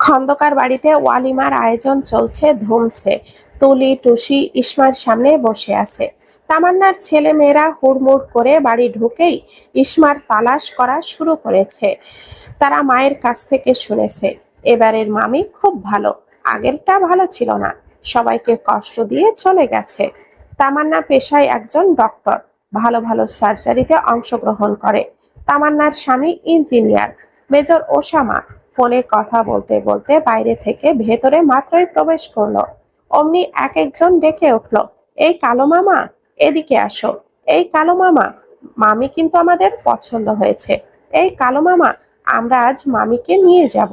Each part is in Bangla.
খন্দকার বাড়িতে ওয়ালিমার আয়োজন চলছে ধুমছে। তুলি টুসি ইসমার সামনে বসে আছে। তামান্নার ছেলে মেয়েরা হুড়মুড় করে বাড়ি ঢুকেই ইসমার তালাশ করা শুরু করেছে। তারা মায়ের কাছ থেকে শুনেছে এবারের মামি খুব ভালো, আগেরটা ভালো ছিল না, সবাইকে কষ্ট দিয়ে চলে গেছে। তামান্না পেশায় একজন ডক্টর, ভালো ভালো সার্জারিতে অংশগ্রহণ করে। তামান্নার স্বামী ইঞ্জিনিয়ার মেজর ওসামা ফোনে কথা বলতে বলতে বাইরে থেকে ভেতরে মাত্রই প্রবেশ করলো। অমনি এক একজন ডেকে উঠলো, এই কালো মামা, এদিকে আসো। এই কালো মামা, মামি কিন্তু আমাদের পছন্দ হয়েছে। এই কালো মামা, আমরা আজ মামিকে নিয়ে যাব।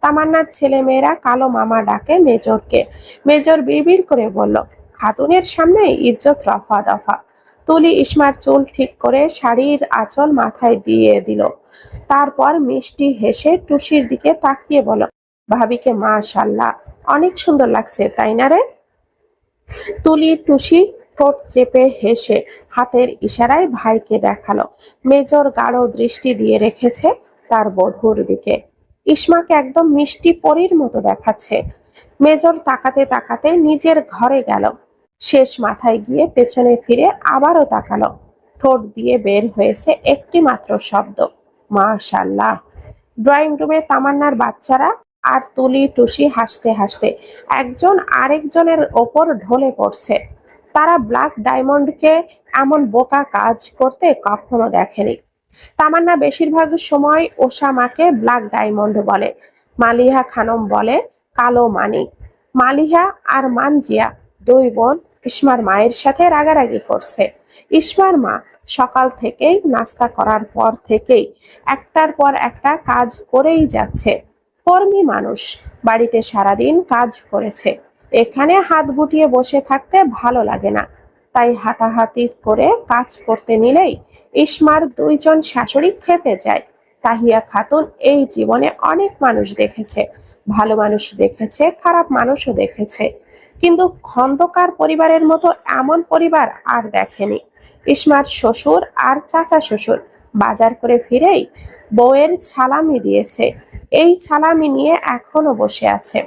তামান্নার ছেলে মেয়েরা কালো মামা ডাকে মেজরকে। মেজর বিড়বিড় করে বলল, খাতুনের সামনে ইজ্জত রফা দফা। তুলি ইসমার চুল ঠিক করে শাড়ির আঁচল মাথায় দিয়ে দিল। তারপর মিষ্টি হেসে টুসির দিকে তাকিয়ে বলল, ভাবিকে মাশাআল্লাহ অনেক সুন্দর লাগছে, তাই না রে? তুলি টুসি ঠোঁট চেপে হেসে হাতের ইশারায় ভাইকে দেখালো। মেজর গাঢ় দৃষ্টি দিয়ে রেখেছে তার বধূর দিকে। ইসমাকে একদম মিষ্টি পরীর মতো দেখাচ্ছে। মেজর তাকাতে তাকাতে নিজের ঘরে গেল। শেষ মাথায় গিয়ে পেছনে ফিরে আবারও তাকালো। ঠোঁট দিয়ে বের হয়েছে একটি মাত্র শব্দ, মাশাআল্লাহ। ড্রয়িং রুমে তামান্নার বাচ্চারা আর তুলি টুসি হাসতে হাসতে একজন আরেকজনের ওপর ঢলে পড়ছে। তারা ব্ল্যাক ডায়মন্ডকে এমন বোকা কাজ করতে কখনো দেখেনি। তামান্না বেশিরভাগ সময় ওসামাকে ব্ল্যাক ডায়মন্ড বলে, মালিহা খানম বলে কালো মানিক। মালিহা আর মানজিয়া দুই বোন ইসমার মায়ের সাথে রাগারাগি করছে। ইসমার মা সকাল থেকেই নাস্তা করার পর থেকেই একটার পর একটা কাজ করেই যাচ্ছে। কর্মী মানুষ, বাড়িতে সারাদিন কাজ করেছে, এখানে হাত গুটিয়ে বসে থাকতে ভালো লাগে না। তাই হাঁটাহাঁটি করে কাজ করতে নিলেই ইসমার দুইজন শাশুড়ি খেপে যায়। তাহিয়া খাতুন এই জীবনে অনেক মানুষ দেখেছে, ভালো মানুষ দেখেছে, খারাপ মানুষও দেখেছে, কিন্তু খন্দকার পরিবারের মতো এমন পরিবার আর দেখেনি। ইসমার শ্বশুর আর চাচা শ্বশুর বাজার করে ফিরেই বউয়ের ছালামি দিয়েছে। এই ছালামি নিয়ে এখনো বসে আছে।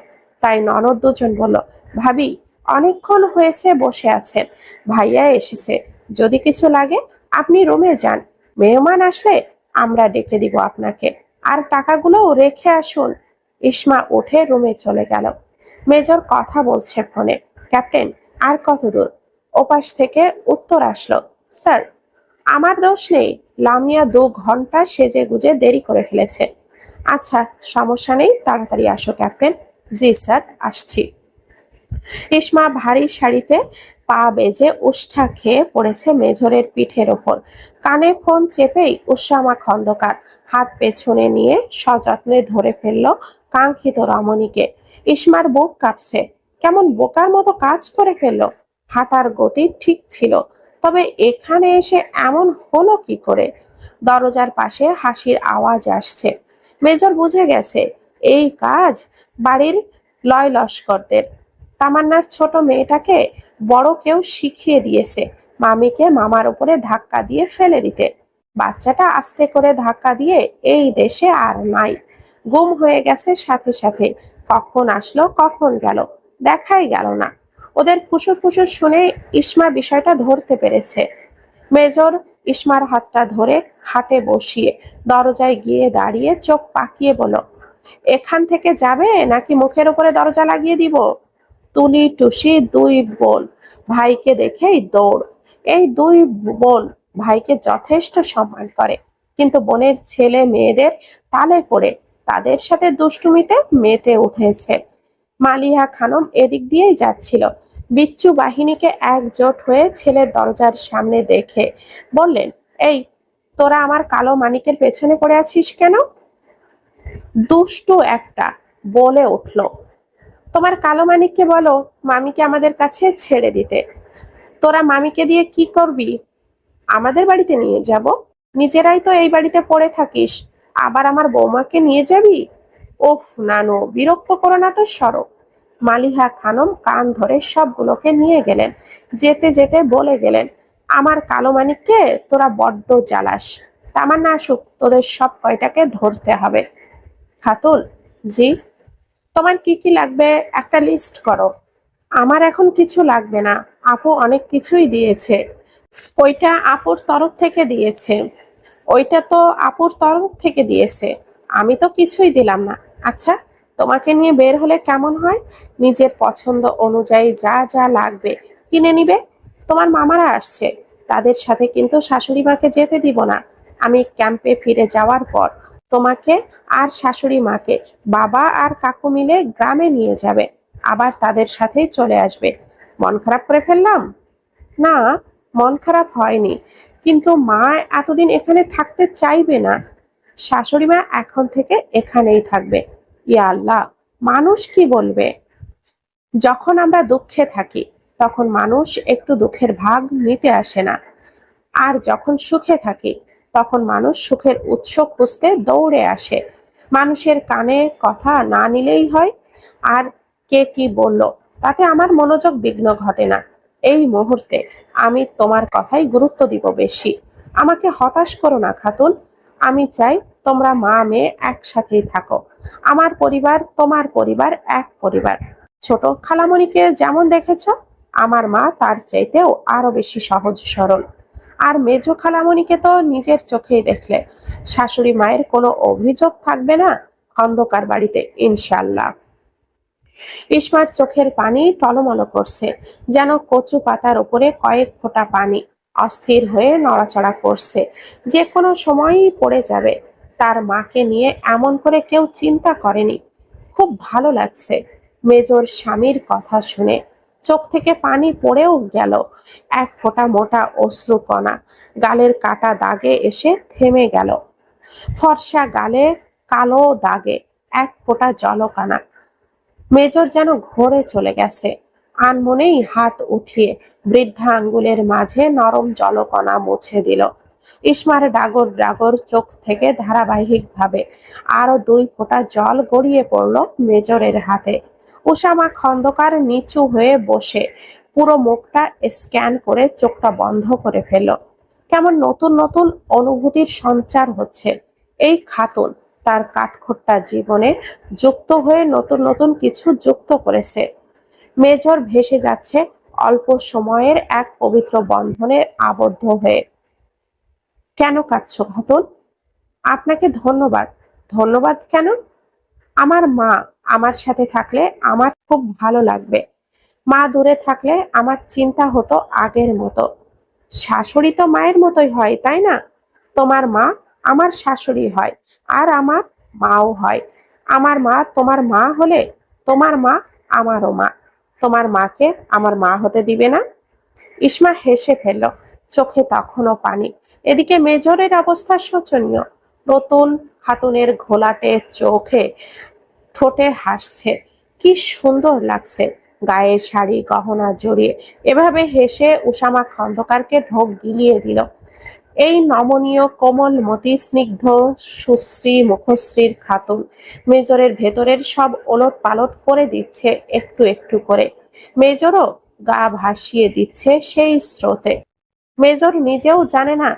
তাই ননদ দুজন বলল, ভাবি অনেকক্ষণ হয়েছে বসে আছেন, ভাইয়া এসেছে, যদি কিছু লাগে আপনি রুমে যান, মেহমান আসলে আমরা ডেকে দিব আপনাকে, আর টাকাগুলোও রেখে আসুন। ইসমা উঠে রুমে চলে গেল। মেজর কথা বলছে ফোনে, ক্যাপ্টেন আর কত দূর? ওপাশ থেকে উত্তর আসলো, স্যার আমার দোষ নেই, লামিয়া 2 ঘন্টা সেজে গুজে দেরি করে ফেলেছে। আচ্ছা সমস্যা নেই, তাড়াতাড়ি আসো ক্যাপ্টেন। জি স্যার, আসছি। ইসমা ভারী শাড়িতে পা বেজে উষ্ঠা খেয়ে পড়েছে মেজরের পিঠের ওপর। কানে ফোন চেপেই উসামা খন্দকার হাত পেছনে নিয়ে সযত্নে ধরে ফেলল কাঙ্ক্ষিত রমণীকে। ইসমার বুক কাঁপছে, কেমন বোকার মতো কাজ করে ফেললো। হাঁটার গতি ঠিক ছিল, তবে এখানে এসে এমন হলো কি করে? দরজার পাশে হাসির আওয়াজ আসছে। মেজর বুঝে গেছে এই কাজ বাড়ির লয় লস্করদের। তামান্নার ছোট মেয়েটাকে বড় কেউ শিখিয়ে দিয়েছে মামিকে মামার উপরে ধাক্কা দিয়ে ফেলে দিতে। বাচ্চাটা আস্তে করে ধাক্কা দিয়ে এই দেশে আর নাই, গুম হয়ে গেছে সাথে সাথে। কখন আসলো কখন গেল দেখাই গেল না। ওদের ফুসুর ফুসুর শুনে ইসমা বিষয়টা ধরতে পেরেছে। মেজর ইসমার হাতটা ধরে খাটে বসিয়ে দরজায় গিয়ে দাঁড়িয়ে চোখ পাকিয়ে বলল, এখান থেকে যাবে নাকি মুখের উপরে দরজা লাগিয়ে দিব? তুলি টুসি দুই বোন ভাইকে দেখেই দৌড়। এই দুই বোন ভাইকে যথেষ্ট সম্মান করে, কিন্তু বোনের ছেলে মেয়েদের তালে পড়ে তাদের সাথে দুষ্টুমিতে মেতে উঠেছে। মালিহা খানম এদিক দিয়েই যাচ্ছিল। বিচ্ছু বাহিনীকে একজোট হয়ে ছেলের দরজার সামনে দেখে বললেন, এই তোরা আমার কালো মানিকের পেছনে পড়ে আছিস কেন? দুষ্টু একটা বলে উঠল, তোমার কালো মানিককে বলো মামিকে আমাদের কাছে ছেড়ে দিতে। তোরা মামিকে দিয়ে কি করবি? আমাদের বাড়িতে নিয়ে যাব? নিজেরাই তো এই বাড়িতে পড়ে থাকিস, আবার আমার বৌমাকে নিয়ে যাবি? ওফ নানু, বিরক্ত করো না তো, সরো। মালিহা খানম কান ধরে সবগুলোকে নিয়ে গেলেন। যেতে যেতে বলে গেলেন, আমার কালো মানিককে তোরা বড্ড জ্বালাস, তামান্না আসুক তোদের সব কয়টাকে ধরতে হবে। খাতুন, জি? তোমার কি কি লাগবে একটা লিস্ট করো। আমার এখন কিছু লাগবে না, আপু অনেক কিছুই দিয়েছে। ওইটা আপুর তরফ থেকে দিয়েছে। ওইটা তো আপুর তরফ থেকে দিয়েছে। আমি তো কিছুই দিলাম না। আচ্ছা, তোমাকে নিয়ে বের হলে কেমন হয়? নিজের পছন্দ অনুযায়ী যা যা লাগবে কিনে নিবে। তোমার মামারা আসছে, তাদের সাথে কিন্তু শাশুড়ি মাকে যেতে দিব না। আমি ক্যাম্পে ফিরে যাওয়ার পর তোমাকে আর শাশুড়ি মাকে বাবা আর কাকু মিলে গ্রামে নিয়ে যাবে, আবার তাদের সাথেই চলে আসবে। মন খারাপ করে ফেললাম? না, মন খারাপ হয়নি, কিন্তু মা এতদিন এখানে থাকতে চাইবে না। শাশুড়ি মা এখন থেকে এখানেই থাকবে। ইয়া আল্লাহ, মানুষ কি বলবে? যখন আমরা দুঃখে থাকি তখন মানুষ একটু দুঃখের ভাগ নিতে আসে না, আর যখন সুখে থাকি তখন মানুষ সুখের উৎস খুঁজতে দৌড়ে আসে। মানুষের কানে কথা না নিলেই হয়। আর কে কি বলল তাতে আমার মনোযোগ বিঘ্ন ঘটে না। এই মুহূর্তে আমি তোমার কথাই গুরুত্ব দিব বেশি। আমাকে হতাশ করো না খাতুন। আমি চাই তোমরা মা মেয়ে একসাথেই থাকো। আমার পরিবার তোমার পরিবার এক পরিবার। ছোট খালামণিকে যেমন দেখেছো, আমার মা তার চাইতেও আরো বেশি সহজ সরল। আর মেজো খালামণিকে তো নিজের চোখেই দেখলে। শাশুড়ি মায়ের কোনো অভিযোগ থাকবে না খন্দকার বাড়িতে, ইনশাল্লাহ। ইসমার চোখের পানি টলমল করছে, যেন কচু পাতার উপরে কয়েক ফোঁটা পানি। অস্থির হয়ে নড়াচড়া করছে, যে কোনো সময়ই পড়ে যাবে। তার মাকে নিয়ে এমন করে কেউ চিন্তা করেনি। খুব ভালো লাগছে মেজর স্বামীর কথা শুনে। চোখ থেকে পানি পড়েও গেল। এক ফোঁটা মোটা অশ্রুকণা গালের কাটা দাগে এসে থেমে গেল। ফর্সা গালে কালো দাগে এক ফোঁটা জলকানা। মেজর যেন ঘোরে চলে গেছে। আনমনেই হাত উঠিয়ে বৃদ্ধা আঙ্গুলের মাঝে নরম জলকণা মুছে দিল। ইসমার ডাগর ডাগর চোখ থেকে ধারাবাহিকভাবে আরো দুই ফোঁটা জল গড়িয়ে পড়ল মেজরের হাতে। উসামা খন্দকার নিচু হয়ে বসে পুরো মুখটা স্ক্যান করে চোখটা বন্ধ করে ফেলল। কেমন নতুন নতুন অনুভূতির সঞ্চার হচ্ছে। এই খাতুন তার কাঠখোট্টা জীবনে যুক্ত হয়ে নতুন নতুন কিছু যুক্ত করেছে। মেজর ভেসে যাচ্ছে অল্প সময়ের এক পবিত্র বন্ধনে আবদ্ধ হয়ে। কেন কাঁদছো খাতুন? আপনাকে ধন্যবাদ। ধন্যবাদ কেন? আমার মা আমার সাথে থাকলে আমার খুব ভালো লাগবে। মা দূরে থাকলে আমার চিন্তা হতো আগের মতো। শাশুড়ি তো মায়ের মতোই হয়, তাই না? তোমার মা আমার শাশুড়ি হয়, আর আমার মাও হয়। আমার মা তোমার মা হলে তোমার মা আমারও মা। তোমার মাকে আমার মা হতে দিবে না? ইসমা হেসে ফেলল, চোখে তখনও পানি। এদিকে মেজরের অবস্থা শোচনীয়। নতুন খাতুনের ঘোলাটে চোখে ঠোঁটে হাসছে। কি সুন্দর লাগছে গায়ের শাড়ি গহনা জড়িয়ে। এভাবে হেসে উসামা খন্দকারকে ঢোক গিলিয়ে দিল। এই নমনীয় কোমলমতি স্নিগ্ধ সুশ্রী মুখশ্রীর খাতুন মেজরের ভেতরের সব ওলট পালট করে দিচ্ছে একটু একটু করে। মেজরও গা ভাসিয়ে দিচ্ছে সেই স্রোতে। মেজর নিজেও জানে না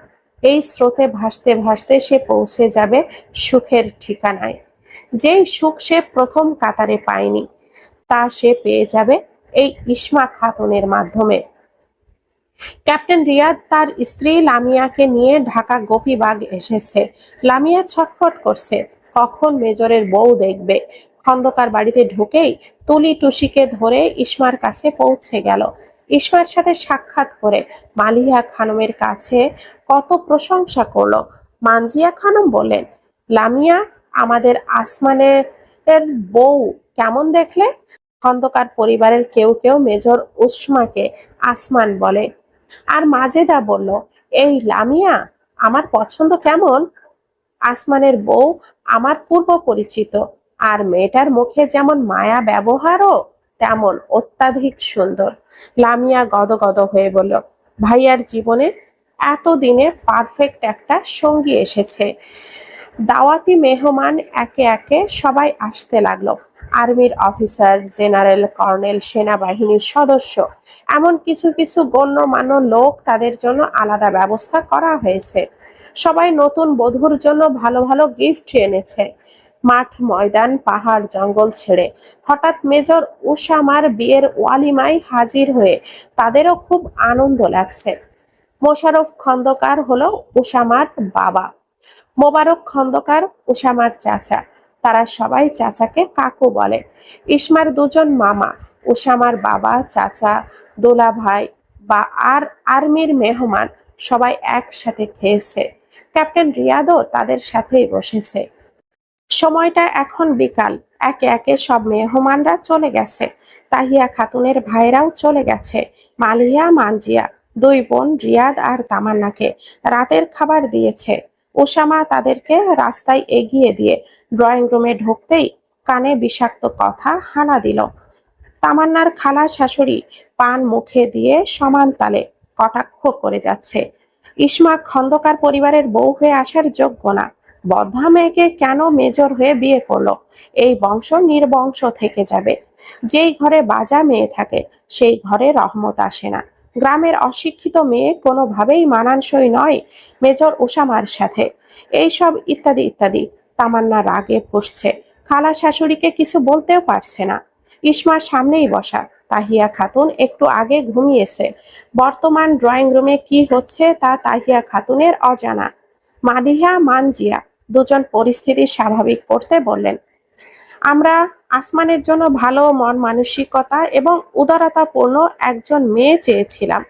এই স্রোতে ভাসতে ভাসতে সে পৌঁছে যাবে সুখের ঠিকানায়। যেই সুখ সে প্রথম কাতারে পায়নি, তা সে পেয়ে যাবে এই ইসমা খাতুনের মাধ্যমে। ক্যাপ্টেন রিয়াদ তার স্ত্রী লামিয়াকে নিয়ে ঢাকা গোপীবাগ এসেছে। লামিয়া ছটফট করছে, কখন মেজরের বউ দেখবে। খন্দকার বাড়িতে ঢুকেই তুলি টুসিকে ধরে ইসমার কাছে পৌঁছে গেল। ইসমার সাথে সাক্ষাৎ করে মালিহা খানমের কাছে কত প্রশংসা করলো। মানজিয়া খানম বললেন, লামিয়া, আমাদের আসমানের বউ কেমন দেখলে? খন্দকার পরিবারের কেউ কেউ মেজর উসমাকে আসমান বলে। আর মাজেদা বলল, এই লামিয়া, আমার পছন্দ কেমন? আসমানের বউ আমার পূর্ব পরিচিত, আর মেয়েটার মুখে যেমন মায়া ব্যবহারও তেমন অত্যাধিক সুন্দর। লামিয়া গদগদ হয়ে বলল, ভাইয়ার জীবনে এতদিনে পারফেক্ট একটা সঙ্গী এসেছে। দাওয়াতি মেহমান একে একে সবাই আসতে লাগলো। আর্মির অফিসার, জেনারেল, কর্নেল, সেনাবাহিনীর সদস্য, এমন কিছু কিছু গণ্যমান্য লোক, তাদের জন্য আলাদা ব্যবস্থা করা হয়েছে। সবাই নতুন বধূর জন্য ভালো ভালো গিফট এনেছে। মাঠ ময়দান পাহাড় জঙ্গল ছেড়ে হঠাৎ মেজর উসামার বিয়ের ওয়ালিমায় হাজির হয়ে তাদেরও খুব আনন্দ লাগছে। মোশাররফ খন্দকার হলো উসামার বাবা, মোবারক খন্দকার উসামার চাচা। তারা সবাই চাচাকে কাকু বলে। ইসমার দুজন মামা, উসামার বাবা, চাচা, দোলা ভাই বা আর আর্মির মেহমান সবাই একসাথে খেয়েছে। ক্যাপ্টেন রিয়াদও তাদের সাথেই বসেছে। সময়টা এখন বিকাল। একে একে সব মেহমানরা চলে গেছে। তাহিয়া খাতুনের ভাইরাও চলে গেছে। মালিয়া, মানজিয়া, দুই বোন রিয়াদ আর তামান্নাকে রাতের খাবার দিয়েছে। ওসামা তাদেরকে রাস্তায় এগিয়ে দিয়ে ড্রয়িং রুমে ঢুকতেই কানে বিষাক্ত কথা হানা দিল। তামান্নার খালা শাশুড়ি পান মুখে দিয়ে সমান তালে কটাক্ষ করে যাচ্ছে। ইসমা খন্দকার পরিবারের বউ হয়ে আসার যোগ্য না। বদ্ধা মেয়েকে কেন মেজর হয়ে বিয়ে করলো? এই বংশ নির্বংশ থেকে যাবে। যেই ঘরে বাজা মেয়ে থাকে সেই ঘরে রহমত আসে না। গ্রামের অশিক্ষিত মেয়ে কোনোভাবেই মানানসই নয় মেজর ওসামার সাথে। এইসব ইত্যাদি ইত্যাদি। তামান্না রাগে ফুঁসছে। খালা শাশুড়িকে কিছু বলতেও পারছে না। ইসমার সামনেই বসা। তাহিয়া খাতুন একটু আগে ঘুমিয়েছে। বর্তমান ড্রয়িং রুমে কি হচ্ছে তা তাহিয়া খাতুনের অজানা। মালিহা, মানজিয়া দুজন পরিস্থিতি স্বাভাবিক করতে বললেন। আমরা আসমানের জন্য ভালো মন মানসিকতা এবং উদারতাপূর্ণ একজন মেয়ে চেয়েছিলাম।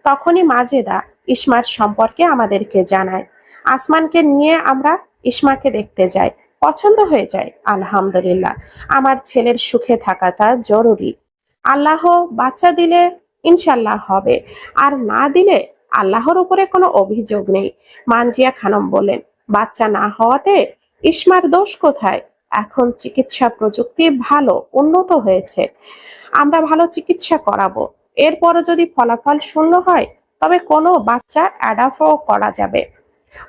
তখনই মাজেদা ইসমার সম্পর্কে আমাদেরকে জানায়। আসমানকে নিয়ে আমরা ইসমাকে দেখতে যাই। পছন্দ হয়ে যায়। আলহামদুলিল্লাহ, আমার ছেলের সুখে থাকাটা জরুরি। আল্লাহ বাচ্চা দিলে ইনশাল্লাহ হবে, আর না দিলে আল্লাহর উপরে কোনো অভিযোগ নেই। মানজিয়া খানম বললেন, বাচ্চা না হওয়াতে ইসমার দোষ কোথায়? এখন চিকিৎসা প্রযুক্তি ভালো উন্নত হয়েছে। আমরা ভালো চিকিৎসা করাবো। এরপরও যদি ফলাফল শূন্য হয় তবে কোনো বাচ্চা অ্যাডাপ্টও করা যাবে।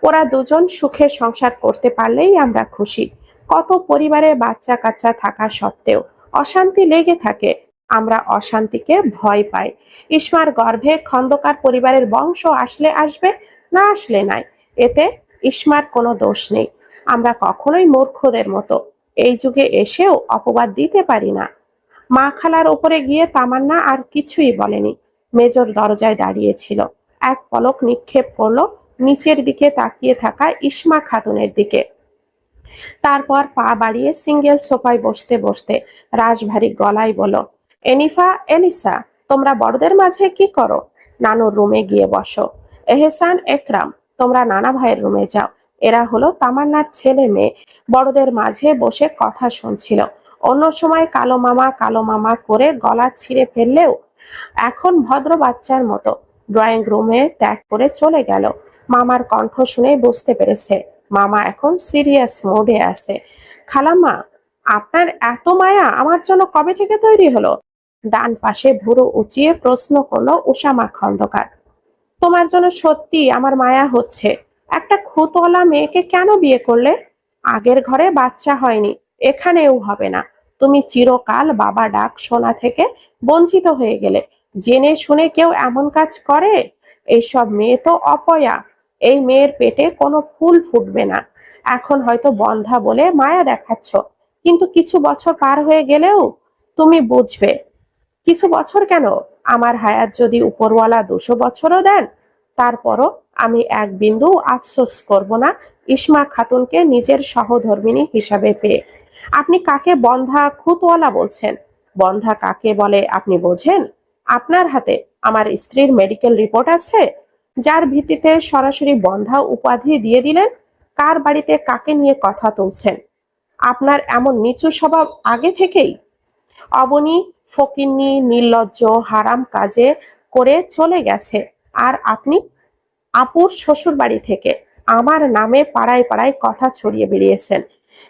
ওরা দুজন সুখে সংসার করতে পারলেই আমরা খুশি। কত পরিবারে বাচ্চা কাচ্চা থাকা সত্ত্বেও অশান্তি লেগে থাকে। আমরা অশান্তিকে ভয় পাই। ইসমার গর্ভে খন্দকার পরিবারের বংশ আসলে আসবে, না আসলে নাই। এতে ইসমার কোনো দোষ নেই। আমরা কখনোই মূর্খদের মতো এই যুগে এসেও অপবাদ দিতে পারি না। মা খালার ওপরে গিয়ে তামান্না আর কিছুই বলেনি। মেজর দরজায় দাঁড়িয়েছিল। এক পলক নিক্ষেপ করলো নিচের দিকে তাকিয়ে থাকা ইসমা খাতুনের দিকে। তারপর পা বাড়িয়ে সিঙ্গেল সোফায় বসতে বসতে রাশভারী গলায় বলল, এনিফা, এলিসা, তোমরা বড়দের মাঝে কি করো? নানুর রুমে গিয়ে বসো। এহসান, একরাম, তোমরা নানা ভাইয়ের রুমে যাও। এরা হলো তামান্নার ছেলে মেয়ে। বড়দের মাঝে বসে কথা শুনছিল। অন্য সময় কালো মামা করে গলা ছিঁড়ে ফেললেও এখন ভদ্র বাচ্চার মতো ড্রয়িং রুমে ত্যাগ করে চলে গেল। মামার কণ্ঠ শুনে বুঝতে পেরেছে মামা এখন সিরিয়াস মোডে আছে। খালাম্মা, আপনার এত মায়া আমার জন্য কবে থেকে তৈরি হলো? ডান পাশে ভুরু উঁচিয়ে প্রশ্ন করলো উসামা খন্দকার। তোমার জন্য সত্যি আমার মায়া হচ্ছে। একটা খুতওয়ালা মেয়েকে কেন বিয়ে করলে? আগের ঘরে বাচ্চা হয়নি, এখানেও হবে না। তুমি চিরকাল বাবা ডাক শোনা থেকে বঞ্চিত হয়ে গেলে। জেনে শুনে কেউ এমন কাজ করে? এইসব মেয়ে তো অপয়া। এই মেয়ের পেটে কোনো ফুল ফুটবে না। এখন হয়তো বন্ধা বলে মায়া দেখাচ্ছ, কিন্তু কিছু বছর পার হয়ে গেলেও তুমি বুঝবে। কিছু বছর কেন, আমার হায়াত যদি উপরওয়ালা 200 বছরও দেন তারপরও আমি এক বিন্দু আফসোস করব না ইসমা খাতুনকে নিজের সহধর্মিণী হিসাবে পেয়ে। আপনি কাকে বন্ধা খুতওয়ালা বলছেন? বন্ধা কাকে বলে আপনি বোঝেন? আপনার হাতে আমার স্ত্রীর মেডিকেল রিপোর্ট আছে, যার ভিত্তিতে সরাসরি বন্ধা উপাধি দিয়ে দিলেন। কার বাড়িতে কাকে নিয়ে কথা তুলছেন? আপনার এমন নিচু স্বভাব আগে থেকেই। অবনী ফকিন্নি নির্লজ্জ হারাম কাজে করে চলে গেছে, আর আপনি আপুর শ্বশুর বাড়ি থেকে আমার নামে পাড়ায় পাড়ায় কথা ছড়িয়ে বেরিয়েছেন।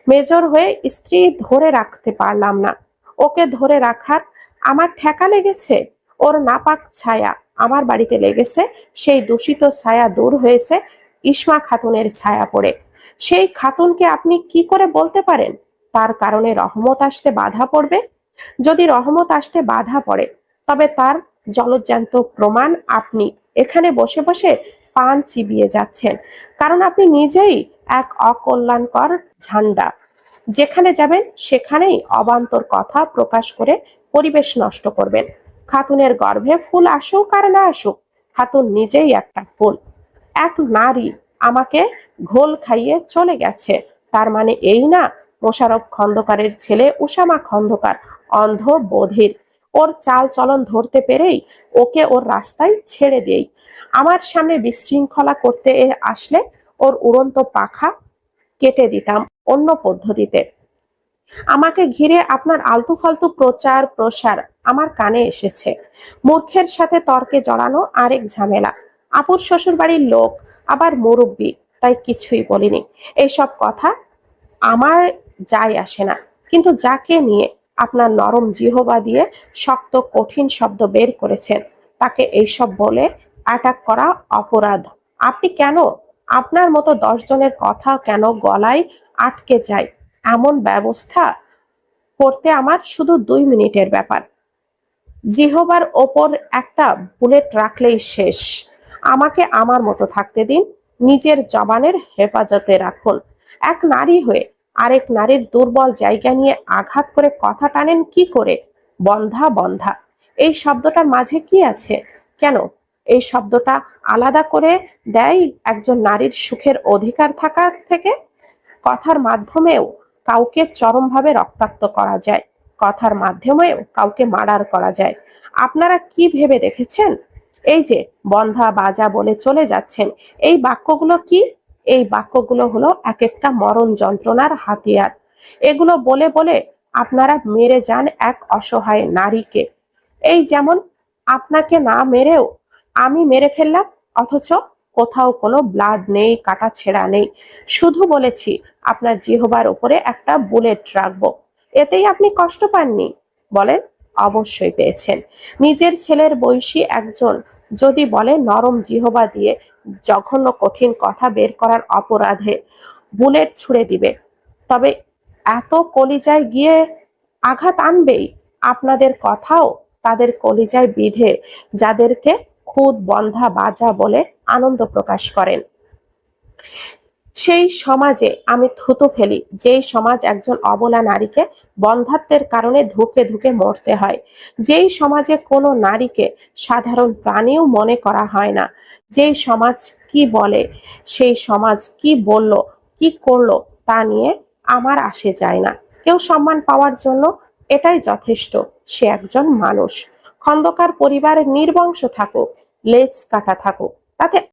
মেজর হয়ে স্ত্রী ধরে রাখতে পারলাম না, ওকে ধরে রাখার আমার ঠেকা লেগেছে। ওর নাপাক ছায়া আমার বাড়িতে লেগেছে। সেই দূষিত ছায়া দূর হয়েছে ইসমা খাতুনের ছায়া পড়ে। সেই খাতুনকে আপনি কি করে বলতে পারেন তার কারণে রহমত আসতে বাধা পড়বে? যদি রহমত আসতে বাধা পড়ে তবে তার জলজ্যান্ত প্রমাণ আপনি এখানে বসে বসে পান চিবিয়ে যাচ্ছেন, কারণ আপনি নিজেই এক অকল্যাণকর ঝান্ডা। যেখানে যাবেন সেখানেই অবান্তর কথা প্রকাশ করে পরিবেশ নষ্ট করবেন। খাতুনের গর্ভে ফুল আসুক আর না আসুক, খাতুন নিজেই একটা ফুল। এক নারী আমাকে ঘোল খাইয়ে চলে গেছে, তার মানে এই না মোশাররফ খন্দকারের ছেলে উসামা খন্দকার অন্ধ বধির। ওর চাল চলন ধরতে পেরেই ওকে ওর রাস্তায় ছেড়ে দেই। আমার সামনে বিশৃঙ্খলা করতে আসলে ওর উড়ন্ত পাখা কেটে দিতাম অন্য পদ্ধতিতে। আমাকে ঘিরে আপনার আলতু ফালতু প্রচার প্রসার আমার কানে এসেছে। মূর্খের সাথে তর্কে জড়ানো আরেক ঝামেলা। আপুর শ্বশুর বাড়ির লোক, আবার মুরব্বি, তাই কিছুই বলিনি। এইসব কথা আমার যায় আসে না, কিন্তু যাকে নিয়ে আপনার নরম জিহবা দিয়ে শক্ত কঠিন শব্দ বের করেছেন তাকে এইসব বলে অ্যাটাক করা অপরাধ। আপনি কেন, আপনার মতো 10 জনের কথা কেন গলায় আটকে যায় এমন ব্যবস্থা করতে আমার শুধু 2 মিনিটের ব্যাপার। জিহবার ওপর একটা বুলেট রাখলেই শেষ। আমাকে আমার মতো থাকতে দিন, নিজের জবানের হেফাজতে রাখুন। এক নারী হয়ে আরেক নারীর দুর্বল জায়গা নিয়ে আঘাত করে কথা টানেন কি করে? বন্ধা বন্ধা, এই শব্দটার মাঝে কি আছে? কেন এই শব্দটা আলাদা করে দেয় একজন নারীর সুখের অধিকার থাকার থেকে? কথার মাধ্যমেও কাউকে চরমভাবে রক্তাক্ত করা যায়, কথার মাধ্যমেও কাউকে মার্ডার করা যায়। আপনারা কি ভেবে দেখেছেন? এই যে বন্ধা বাজা বলে চলে যাচ্ছেন, এই বাক্যগুলো কি? এই বাক্যগুলো হলো এক একটা মরণ যন্ত্রণার হাতিয়ার। এগুলো বলে বলে আপনারা মেরে যান এক অসহায় নারীকে। এই যেমন আপনাকে না মেরেও আমি মেরে ফেললাম, অথচ কোথাও কোনো ব্লাড নেই, কাটা ছেঁড়া নেই। শুধু বলেছি আপনার জিহবার উপরে একটা বুলেট রাখবো, এতেই আপনি কষ্ট পাননি? বলেন, অবশ্যই পেয়েছেন। নিজের ছেলের বয়সী একজন যদি বলে নরম জিহবা দিয়ে জঘন্য কঠিন কথা বের করার অপরাধে বুলেট ছুড়ে দিবে, তবে এত কলিজায় গিয়ে আঘাত আনবেই। আপনাদের কথাও তাদের কলিজায় বিধে, যাদেরকে খুদ বন্ধা বাজা বলে আনন্দ প্রকাশ করেন। সেই সমাজে আমি থুতু ফেলি যেই সমাজ একজন অবলা নারীকে বন্ধাত্বের কারণে ধুকে ধুকে মরতে হয়, যেই সমাজে কোনো নারীকে সাধারণ প্রাণীও মনে করা হয় না, যেই সমাজ কি বলে, সেই সমাজ কি বলল কি করলো তা নিয়ে আমার আসে যায় না। কেউ সম্মান পাওয়ার জন্য এটাই যথেষ্ট, সে একজন মানুষ। খন্দকার পরিবারের নির্বংশ থাকুক, লেজ কাটা থাকুক, তাতে